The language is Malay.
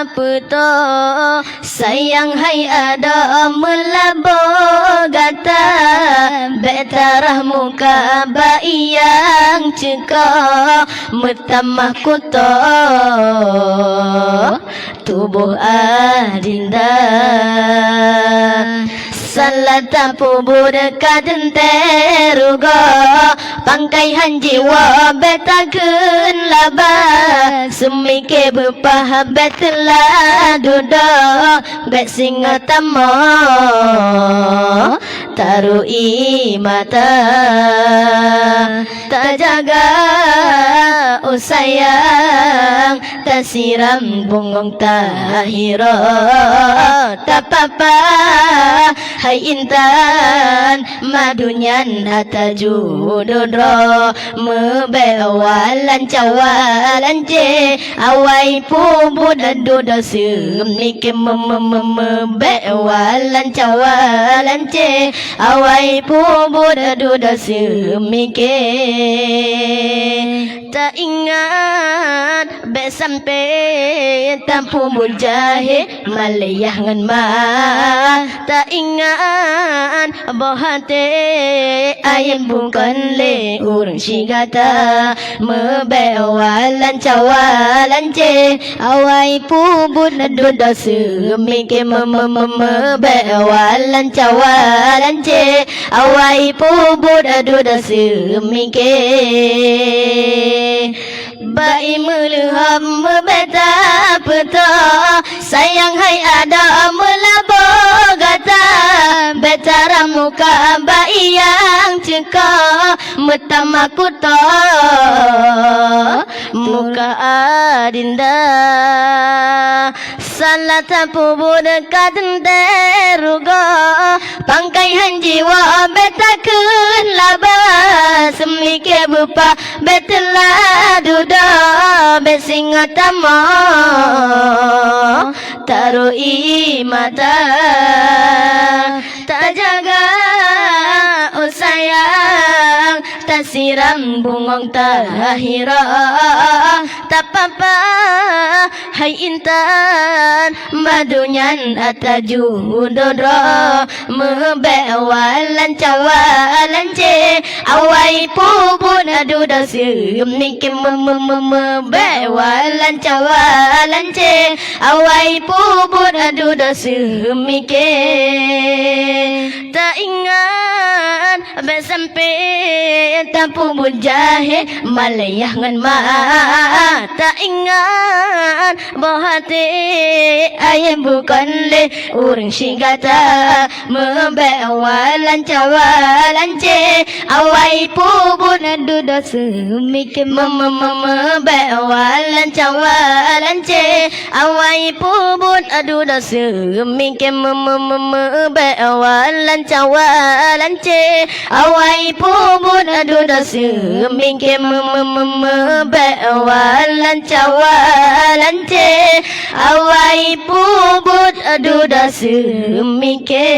peto sayang hai ada melabo gata betarah muka bayi yang cekak metamah kuto tubuh adinda salata pubur kaden teruga pangkaihan jiwa betakeun laba semike bepah betela duda bet singa tamo tarui mata tak jaga oh sayang tak siram bungong tahira tak apa hai intan madunyan ataju dodro mebewalan cawalan je awai pubu daduda semike mebewalan cawalan je awai pubu daduda semike tak ingat be sampai tampu mujahe malayah ngan ma tak ingat bohate ayam bukan le urang sigata mebewalan cawalan je awai pubun duda semike mebewalan cawalan je awai pubun duda semike bai meleham membeta peta sayang hai ada melabo gata betara muka bai yang cekak metama kuto muka adinda salata pubur kaden teruga pangkaihan jiwa betakeun laba semike bupa betela duda besinga tamo tarui mata tak jaga oh sayang tak siram bungong tahira tak apa hai intan madunyan ataju dodro mebewalan cawalan je awai pubun aduda semike mebewalan cawalan je awai pubun aduda semike tak ingat sampai tampu mujahe malayah ngan ma tak ingat bohate ayam bukan le urang sigata mebewalan cawalan je awai pubun duda semike mebewalan cawalan je awai pubun duda semike mebewalan cawalan je awai pubun duda semike mebewalan cawalan je awai pubun duda semike